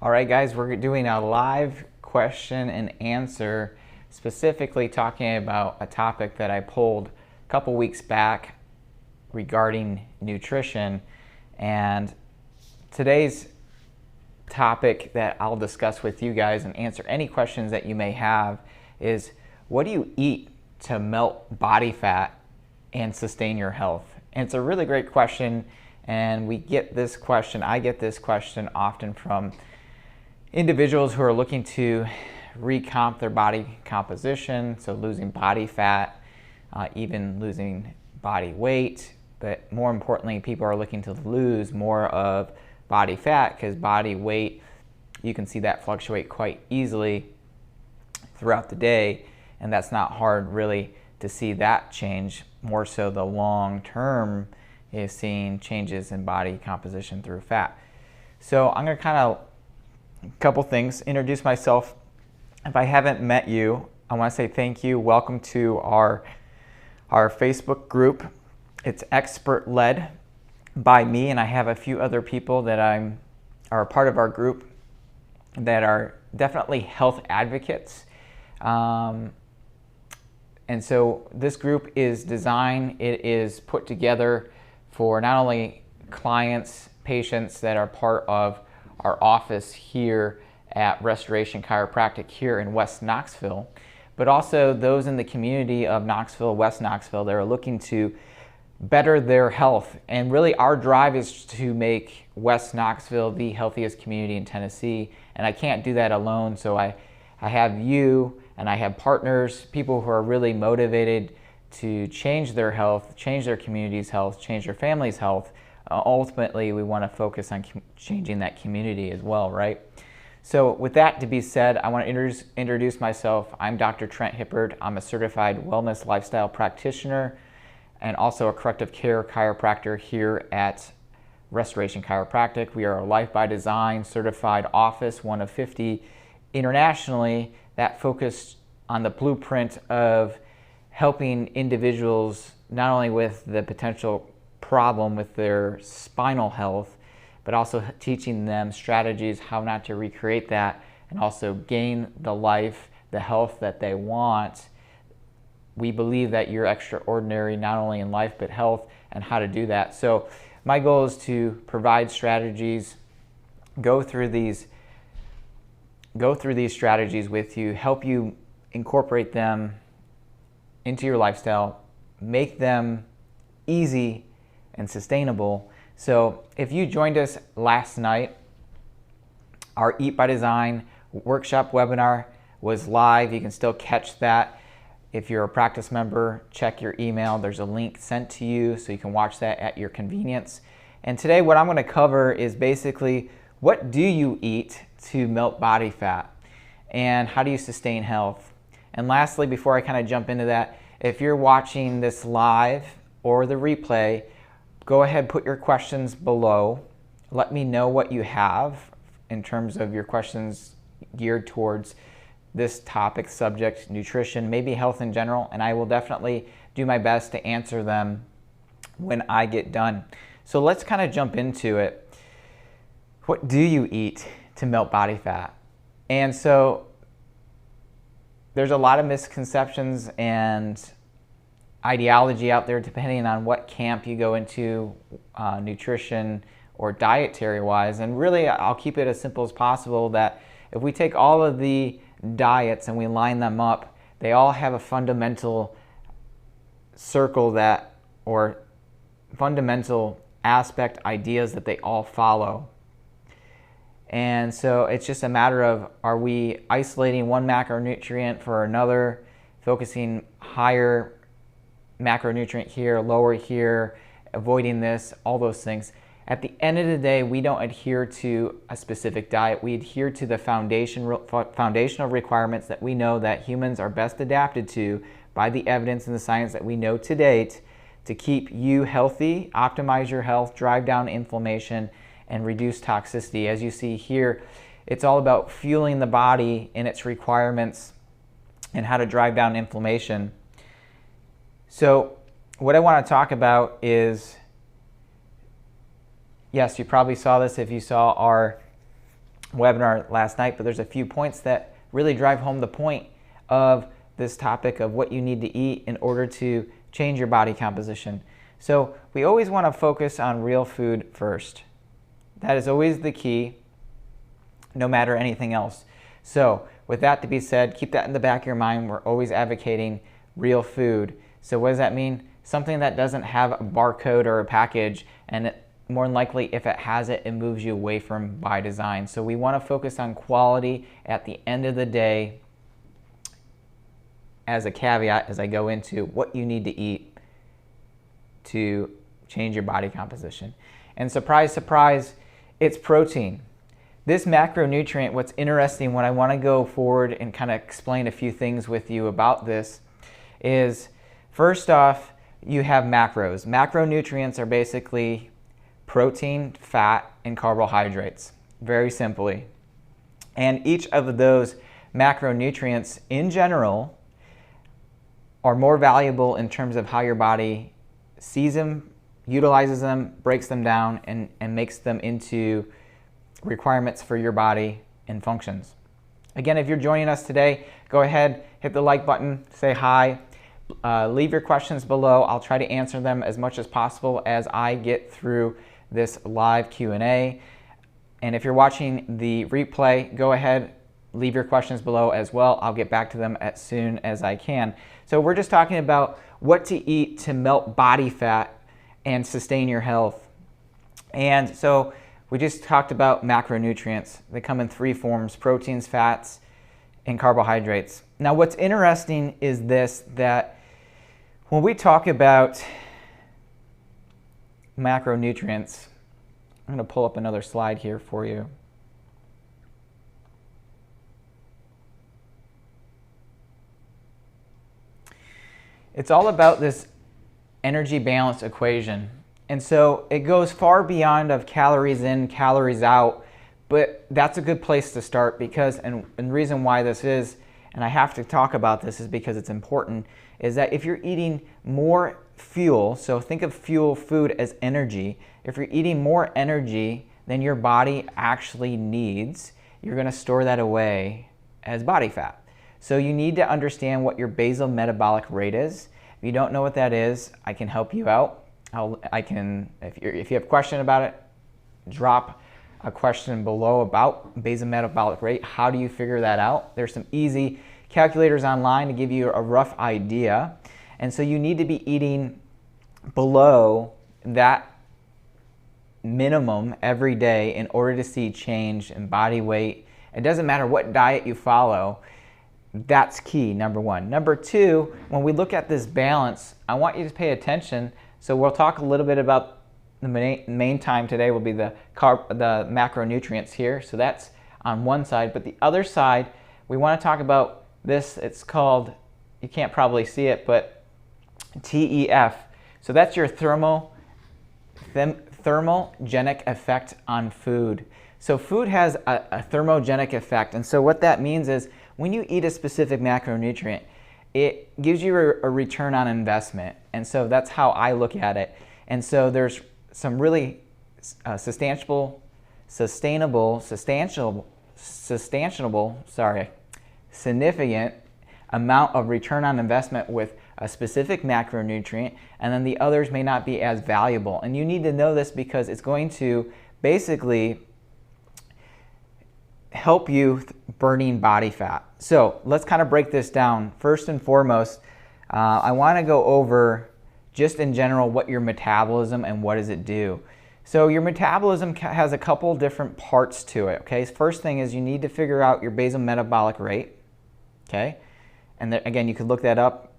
All right, guys, we're doing a live question and answer, specifically talking about a topic that I pulled a couple weeks back regarding nutrition. And today's topic that I'll discuss with you guys and answer any questions that you may have is, what do you eat to melt body fat and sustain your health? And it's a really great question, and I get this question often from individuals who are looking to recomp their body composition, so losing body fat, even losing body weight, but more importantly, people are looking to lose more of body fat, because body weight, you can see that fluctuate quite easily throughout the day, and that's not hard really to see that change. More so the long term is seeing changes in body composition through fat. So I'm going to kind of couple things, introduce myself. If I haven't met you, I want to say thank you. Welcome to our Facebook group. It's expert led by me, and I have a few other people that are a part of our group that are definitely health advocates. And so this group is designed, it is put together for not only clients, patients that are part of our office here at Restoration Chiropractic here in West Knoxville, but also those in the community of Knoxville, West Knoxville, that are looking to better their health. And really our drive is to make West Knoxville the healthiest community in Tennessee, and I can't do that alone. So I have you, and I have partners, people who are really motivated to change their health, change their community's health, change their family's health. Ultimately, we want to focus on changing that community as well, right? So with that to be said, I want to introduce myself. I'm Dr. Trent Hippard. I'm a certified wellness lifestyle practitioner and also a corrective care chiropractor here at Restoration Chiropractic. We are a Life by Design certified office, one of 50 internationally, that focus on the blueprint of helping individuals not only with the potential problem with their spinal health, but also teaching them strategies how not to recreate that and also gain the life, the health that they want. We believe that you're extraordinary not only in life but health, and how to do that. So my goal is to provide strategies, go through these strategies with you, help you incorporate them into your lifestyle, make them easy and sustainable. So if you joined us last night, our Eat by Design workshop webinar was live. You can still catch that. If you're a practice member, check your email. There's a link sent to you so you can watch that at your convenience. And today what I'm going to cover is basically, what do you eat to melt body fat, and how do you sustain health? And lastly, before I kind of jump into that, if you're watching this live or the replay, go ahead, put your questions below. Let me know what you have in terms of your questions geared towards this topic, subject, nutrition, maybe health in general, and I will definitely do my best to answer them when I get done. So let's kind of jump into it. What do you eat to melt body fat? And so there's a lot of misconceptions and ideology out there depending on what camp you go into, nutrition or dietary wise. And really I'll keep it as simple as possible, that if we take all of the diets and we line them up, they all have a fundamental circle that, or fundamental aspect ideas that they all follow. And so it's just a matter of, are we isolating one macronutrient for another, focusing higher macronutrient here, lower here, avoiding this, all those things. At the end of the day, we don't adhere to a specific diet. We adhere to the foundational requirements that we know that humans are best adapted to by the evidence and the science that we know to date, to keep you healthy, optimize your health, drive down inflammation, and reduce toxicity. As you see here, it's all about fueling the body in its requirements and how to drive down inflammation. So what I want to talk about is, yes, you probably saw this if you saw our webinar last night, but there's a few points that really drive home the point of this topic of what you need to eat in order to change your body composition. So we always want to focus on real food first. That is always the key, no matter anything else. So with that to be said, keep that in the back of your mind. We're always advocating real food. So what does that mean? Something that doesn't have a barcode or a package, and more than likely, if it has it, it moves you away from by design. So we want to focus on quality at the end of the day as a caveat as I go into what you need to eat to change your body composition. And surprise, surprise, it's protein. This macronutrient, what's interesting, when I want to go forward and kind of explain a few things with you about this, is first off, you have macros. Macronutrients are basically protein, fat, and carbohydrates, very simply. And each of those macronutrients in general are more valuable in terms of how your body sees them, utilizes them, breaks them down, and makes them into requirements for your body and functions. Again, if you're joining us today, go ahead, hit the like button, say hi, leave your questions below. I'll try to answer them as much as possible as I get through this live Q&A. And if you're watching the replay, go ahead, leave your questions below as well. I'll get back to them as soon as I can. So we're just talking about what to eat to melt body fat and sustain your health. And so we just talked about macronutrients. They come in three forms: proteins, fats, and carbohydrates. Now what's interesting is this, that when we talk about macronutrients, I'm going to pull up another slide here for you. It's all about this energy balance equation. And so it goes far beyond of calories in, calories out, but that's a good place to start because, and the reason why this is, and I have to talk about this is because it's important, is that if you're eating more fuel, so think of fuel, food as energy, if you're eating more energy than your body actually needs, you're going to store that away as body fat. So you need to understand what your basal metabolic rate is. If you don't know what that is, I can help you out. If you have a question about it, drop a question below about basal metabolic rate. How do you figure that out? There's some easy calculators online to give you a rough idea. And so you need to be eating below that minimum every day in order to see change in body weight. It doesn't matter what diet you follow. That's key, number one. Number two, when we look at this balance, I want you to pay attention. So we'll talk a little bit about the main time today will be the macronutrients here. So that's on one side, but the other side, we want to talk about this. It's called, you can't probably see it, but TEF. So that's your thermogenic effect on food. So food has a thermogenic effect. And so what that means is when you eat a specific macronutrient, it gives you a return on investment. And so that's how I look at it. And so there's some really sustainable, significant amount of return on investment with a specific macronutrient, and then the others may not be as valuable. And you need to know this because it's going to basically help you burning body fat. So let's kind of break this down. First and foremost, I want to go over just in general what your metabolism and what does it do. So your metabolism has a couple different parts to it. Okay, first thing is you need to figure out your basal metabolic rate. Okay, and again, you could look that up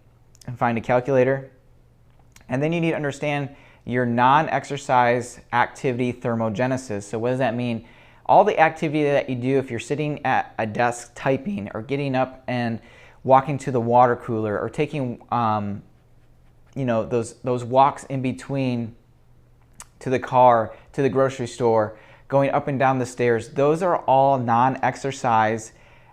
and find a calculator. And then you need to understand your non-exercise activity thermogenesis. So what does that mean? All the activity that you do if you're sitting at a desk typing or getting up and walking to the water cooler or taking those walks in between to the car, to the grocery store, going up and down the stairs, those are all non-exercise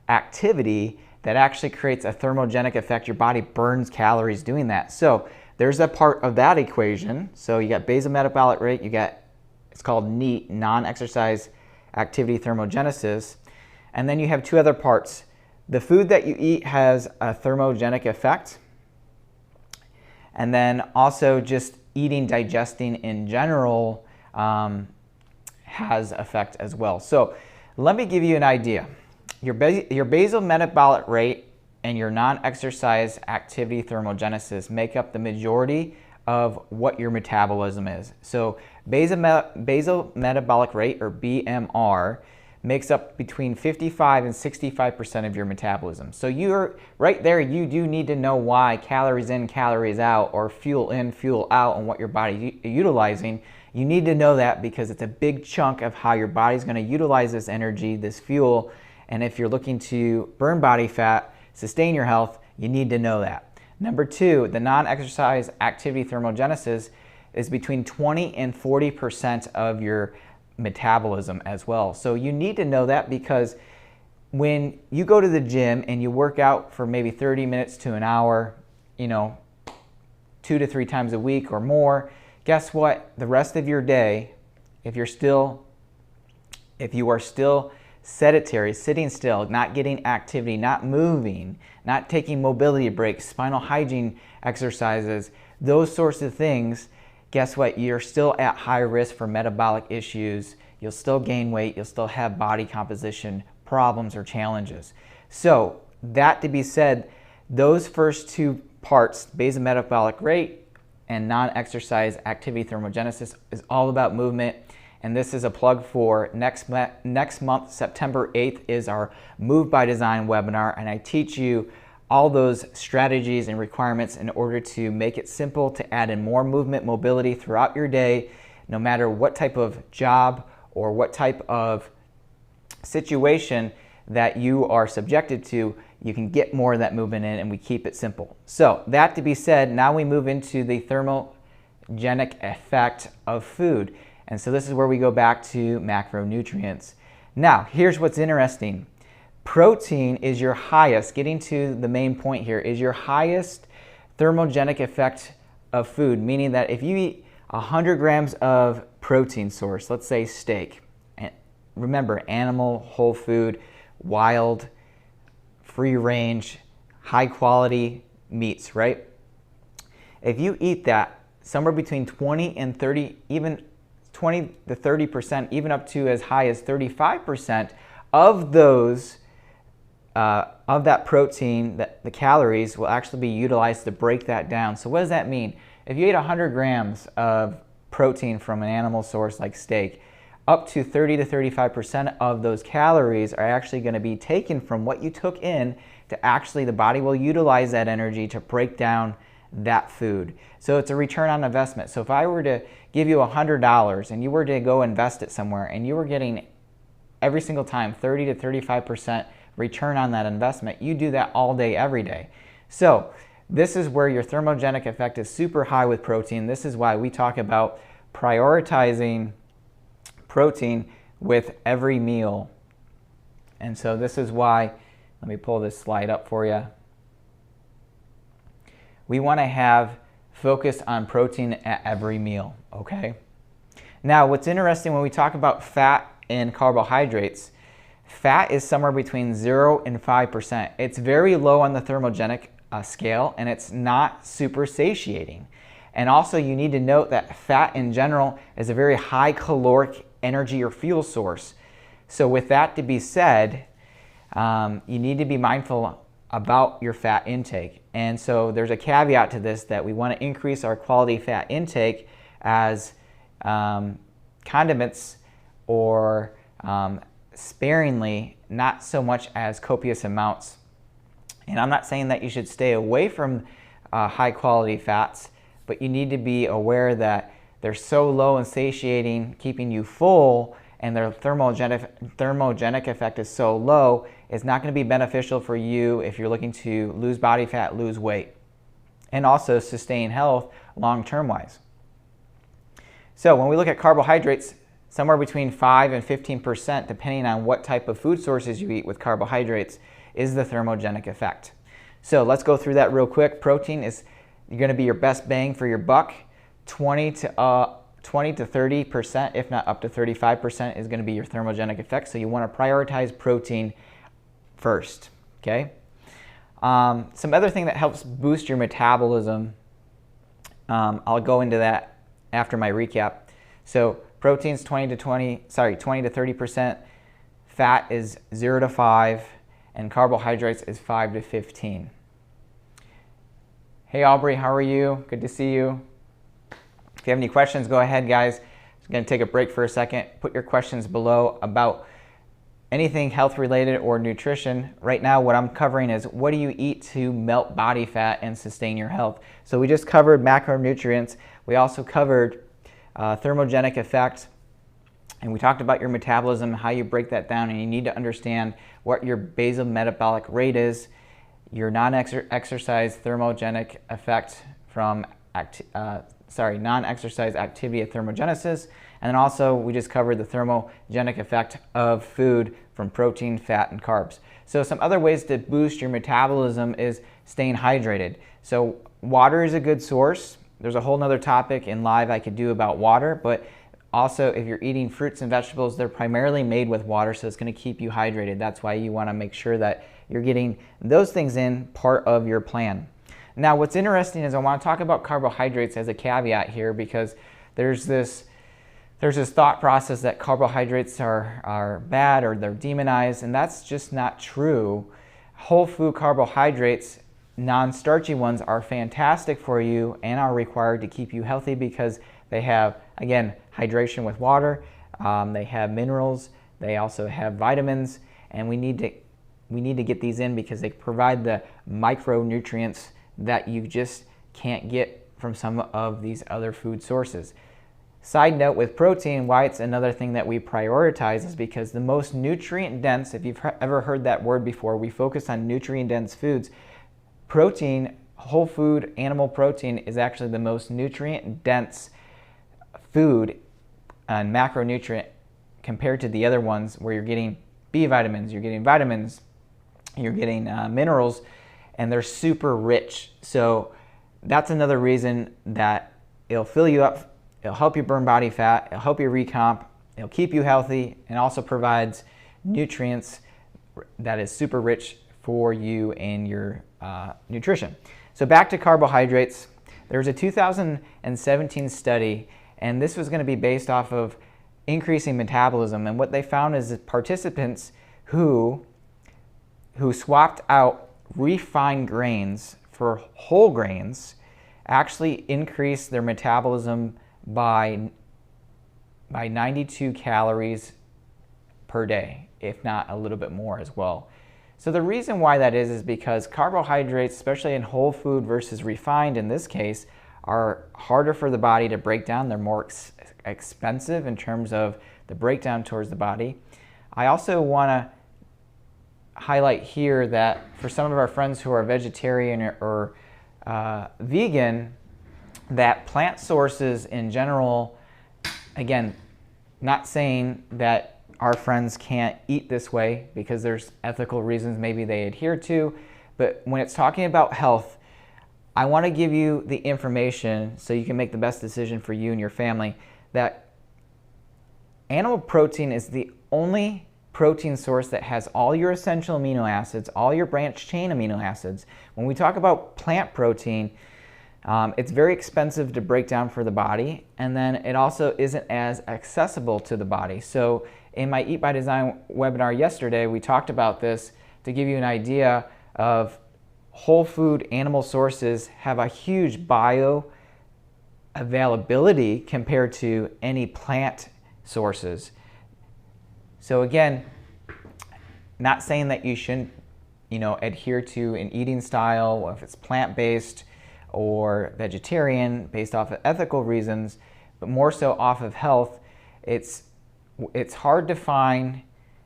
activity that actually creates a thermogenic effect. Your body burns calories doing that. So there's a part of that equation. So you got basal metabolic rate, you got, it's called NEAT, non-exercise activity thermogenesis. And then you have two other parts. The food that you eat has a thermogenic effect. And then also just eating, digesting in general has effect as well. So let me give you an idea. Your basal metabolic rate and your non-exercise activity thermogenesis make up the majority of what your metabolism is. So basal metabolic rate, or BMR, makes up between 55 and 65% of your metabolism. So you're right there, you do need to know why calories in, calories out, or fuel in, fuel out, and what your body's utilizing. You need to know that because it's a big chunk of how your body's going to utilize this energy, this fuel. And if you're looking to burn body fat, sustain your health, you need to know that. Number two, the non-exercise activity thermogenesis is between 20 and 40% of your metabolism as well. So you need to know that because when you go to the gym and you work out for maybe 30 minutes to an hour, 2 to 3 times a week or more, guess what? The rest of your day, if you are still sedentary, sitting still, not getting activity, not moving, not taking mobility breaks, spinal hygiene exercises, those sorts of things, guess what? You're still at high risk for metabolic issues. You'll still gain weight. You'll still have body composition problems or challenges. So that to be said, those first two parts, basal metabolic rate and non-exercise activity thermogenesis, is all about movement. And this is a plug for next month, September 8th, is our Move by Design webinar. And I teach you all those strategies and requirements in order to make it simple to add in more movement, mobility throughout your day, no matter what type of job or what type of situation that you are subjected to. You can get more of that movement in, and we keep it simple. So that to be said, now we move into the thermogenic effect of food. And so this is where we go back to macronutrients. Now, here's what's interesting. Protein is your highest, getting to the main point here, is your highest thermogenic effect of food, meaning that if you eat 100 grams of protein source, let's say steak, and remember, animal, whole food, wild, free range, high quality meats, right? If you eat that, somewhere between 20 and 30, even 20 to 30%, even up to as high as 35% of those of that protein, that the calories will actually be utilized to break that down. So what does that mean? If you ate 100 grams of protein from an animal source like steak, up to 30 to 35% of those calories are actually going to be taken from what you took in to actually the body will utilize that energy to break down that food. So it's a return on investment. So if I were to give you $100 and you were to go invest it somewhere and you were getting every single time 30 to 35% return on that investment, you do that all day, every day. So this is where your thermogenic effect is super high with protein. This is why we talk about prioritizing protein with every meal. And so this is why, let me pull this slide up for you. We want to have focus on protein at every meal, okay? Now, what's interesting when we talk about fat and carbohydrates, fat is somewhere between 0 and 5%. It's very low on the thermogenic scale, and it's not super satiating. And also, you need to note that fat in general is a very high caloric energy or fuel source. So with that to be said, you need to be mindful about your fat intake. And so there's a caveat to this, that we want to increase our quality fat intake as condiments or sparingly, not so much as copious amounts. And I'm not saying that you should stay away from high quality fats, but you need to be aware that they're so low and satiating, keeping you full, and their thermogenic effect is so low, it's not going to be beneficial for you if you're looking to lose body fat, lose weight, and also sustain health long-term wise. So when we look at carbohydrates, somewhere between 5 and 15%, depending on what type of food sources you eat with carbohydrates, is the thermogenic effect. So let's go through that real quick. Protein is going to be your best bang for your buck. 20 20 to 30%, if not up to 35%, is going to be your thermogenic effect. So you want to prioritize protein first, okay? Some other thing that helps boost your metabolism, I'll go into that after my recap. So protein's 20 to 30%, fat is 0 to 5, and carbohydrates is 5 to 15. Hey Aubrey, how are you? Good to see you. If you have any questions, go ahead, guys. I'm going to take a break for a second. Put your questions below about anything health related or nutrition. Right now, what I'm covering is what do you eat to melt body fat and sustain your health. So we just covered macronutrients. We also covered thermogenic effect, and we talked about your metabolism, how you break that down, and you need to understand what your basal metabolic rate is, your non-exercise thermogenic effect from non-exercise activity of thermogenesis, and then also we just covered the thermogenic effect of food from protein, fat, and carbs. So some other ways to boost your metabolism is staying hydrated. So water is a good source. There's a whole nother topic in live I could do about water, but also if you're eating fruits and vegetables, they're primarily made with water, so it's going to keep you hydrated. That's why you want to make sure that you're getting those things in part of your plan. Now, what's interesting is I want to talk about carbohydrates as a caveat here, because there's this thought process that carbohydrates are bad or they're demonized, and that's just not true. Whole food carbohydrates, non-starchy ones, are fantastic for you and are required to keep you healthy because they have, again, hydration with water, they have minerals, they also have vitamins, and we need to get these in because they provide the micronutrients that you just can't get from some of these other food sources. Side note with protein, why it's another thing that we prioritize is because the most nutrient dense, if you've ever heard that word before, we focus on nutrient dense foods. Protein, whole food animal protein, is actually the most nutrient dense food and macronutrient compared to the other ones where you're getting B vitamins, you're getting vitamins, you're getting minerals, and they're super rich. So that's another reason that it'll fill you up, it'll help you burn body fat, it'll help you recomp, it'll keep you healthy, and also provides nutrients that is super rich for you in your nutrition. So back to carbohydrates. There was a 2017 study, and this was going to be based off of increasing metabolism, and what they found is that participants who swapped out refined grains for whole grains actually increased their metabolism by 92 calories per day, if not a little bit more as well. So the reason why that is because carbohydrates, especially in whole food versus refined in this case, are harder for the body to break down. They're more expensive in terms of the breakdown towards the body. I also want to highlight here that for some of our friends who are vegetarian or vegan, that plant sources in general, again, not saying that our friends can't eat this way because there's ethical reasons maybe they adhere to, but when it's talking about health, I want to give you the information so you can make the best decision for you and your family, that animal protein is the only protein source that has all your essential amino acids, all your branched chain amino acids. When we talk about plant protein, it's very expensive to break down for the body, and then it also isn't as accessible to the body. So in my Eat by Design webinar yesterday, we talked about this to give you an idea of whole food animal sources have a huge bioavailability compared to any plant sources. So again, not saying that you shouldn't, adhere to an eating style, if it's plant-based or vegetarian based off of ethical reasons, but more so off of health. It's hard to find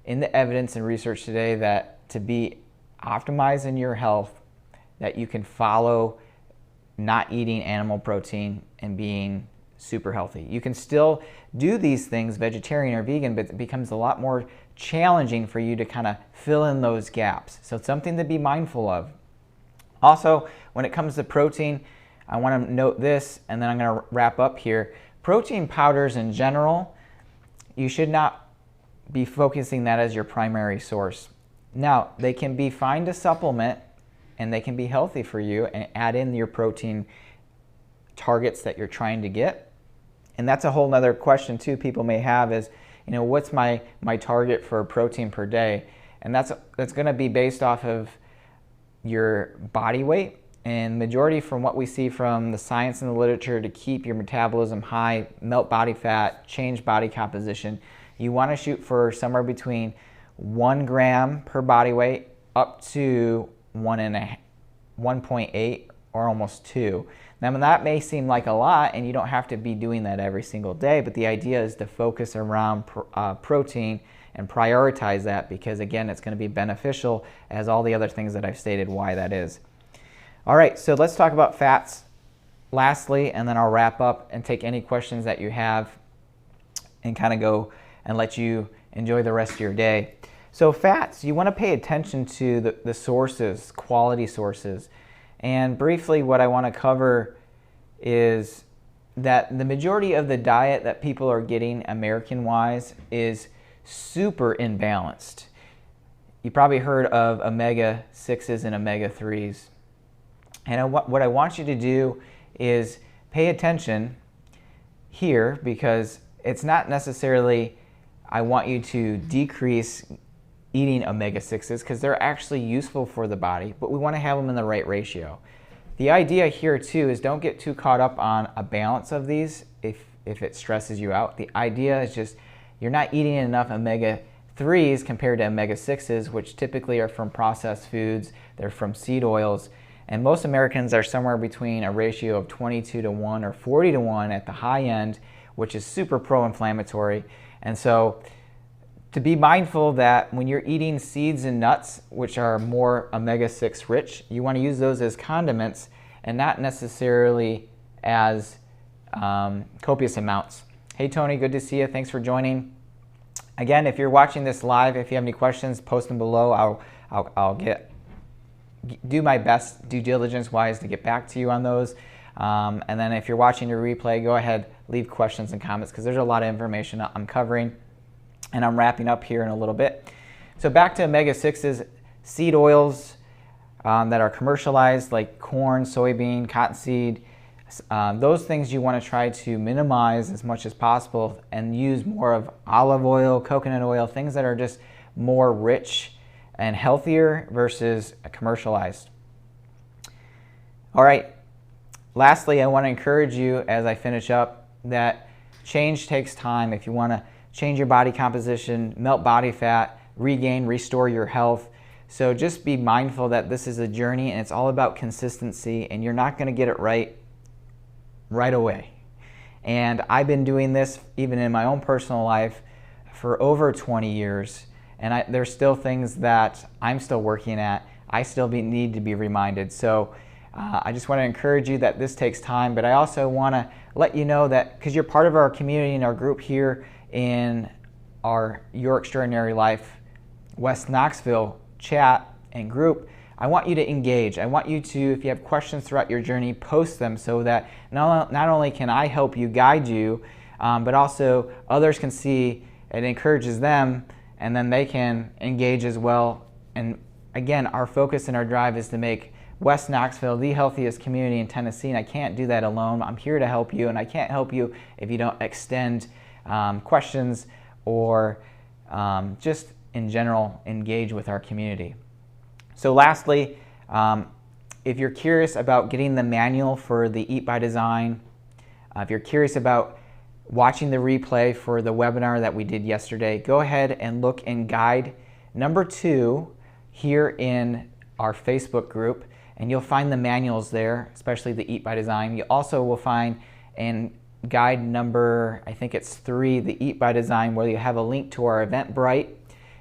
in the evidence and research today that to be optimized in your health, that you can follow not eating animal protein and being super healthy. You can still do these things, vegetarian or vegan, but it becomes a lot more challenging for you to kind of fill in those gaps. So it's something to be mindful of. Also, when it comes to protein, I want to note this, and then I'm going to wrap up here. protein powders in general, you should not be focusing that as your primary source. Now, they can be fine to supplement and they can be healthy for you and add in your protein targets that you're trying to get. And that's a whole nother question too people may have is, what's my target for protein per day? And that's going to be based off of your body weight. And majority from what we see from the science and the literature to keep your metabolism high, melt body fat, change body composition, you want to shoot for somewhere between 1 gram per body weight up to 1.8 or almost 2. Now that may seem like a lot and you don't have to be doing that every single day, but the idea is to focus around protein and prioritize that because again, it's going to be beneficial as all the other things that I've stated why that is. All right, so let's talk about fats lastly, and then I'll wrap up and take any questions that you have and kind of go and let you enjoy the rest of your day. So fats, you want to pay attention to the sources, quality sources. And briefly what I want to cover is that the majority of the diet that people are getting American-wise is super imbalanced. You probably heard of omega-6s and omega-3s. And what I want you to do is pay attention here because it's not necessarily I want you to decrease eating omega-6s because they're actually useful for the body, but we want to have them in the right ratio. The idea here too is don't get too caught up on a balance of these if it stresses you out. The idea is just you're not eating enough omega-3s compared to omega-6s, which typically are from processed foods, they're from seed oils, and most Americans are somewhere between a ratio of 22-1 or 40-1 at the high end, which is super pro-inflammatory. And so to be mindful that when you're eating seeds and nuts, which are more omega-6 rich, you want to use those as condiments and not necessarily as copious amounts. Hey Tony, good to see you. Thanks for joining. Again, if you're watching this live, if you have any questions, post them below. I'll do my best due diligence wise to get back to you on those. And then if you're watching your replay, go ahead, leave questions and comments because there's a lot of information I'm covering. And I'm wrapping up here in a little bit. So back to omega-6s, seed oils that are commercialized like corn, soybean, cottonseed, those things you want to try to minimize as much as possible and use more of olive oil, coconut oil, things that are just more rich and healthier versus commercialized. All right, lastly, I want to encourage you as I finish up that change takes time. If you want to change your body composition, melt body fat, regain, restore your health. So just be mindful that this is a journey and it's all about consistency and you're not going to get it right away. And I've been doing this even in my own personal life for over 20 years and there's still things that I'm still working at. I still need to be reminded. So I just want to encourage you that this takes time, but I also want to let you know that because you're part of our community and our group here in our Your Extraordinary Life West Knoxville chat and group, I want you to engage. I want you to, if you have questions throughout your journey, post them so that not only can I help you, guide you, but also others can see it encourages them and then they can engage as well. And again, our focus and our drive is to make West Knoxville the healthiest community in Tennessee, and I can't do that alone. I'm here to help you, and I can't help you if you don't extend questions or just in general engage with our community. So lastly, if you're curious about getting the manual for the Eat by Design, if you're curious about watching the replay for the webinar that we did yesterday, go ahead and look in guide number 2 here in our Facebook group, and you'll find the manuals there, especially the Eat by Design. You also will find in guide number, I think it's 3, the Eat by Design, where you have a link to our Eventbrite.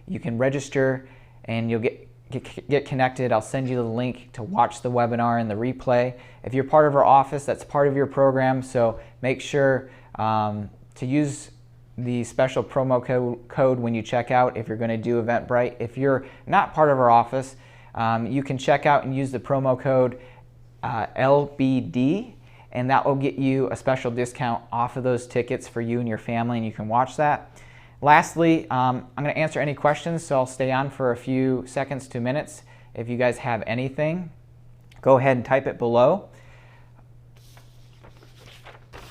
You can register and you'll get connected. I'll send you the link to watch the webinar and the replay. If you're part of our office, that's part of your program, so make sure to use the special promo code when you check out if you're going to do Eventbrite. If you're not part of our office, you can check out and use the promo code LBD, and that will get you a special discount off of those tickets for you and your family, and you can watch that. Lastly, I'm going to answer any questions, so I'll stay on for a few seconds to minutes. If you guys have anything, go ahead and type it below.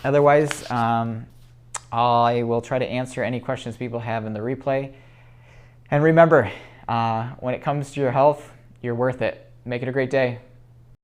Otherwise, I will try to answer any questions people have in the replay. And remember, when it comes to your health, you're worth it. Make it a great day.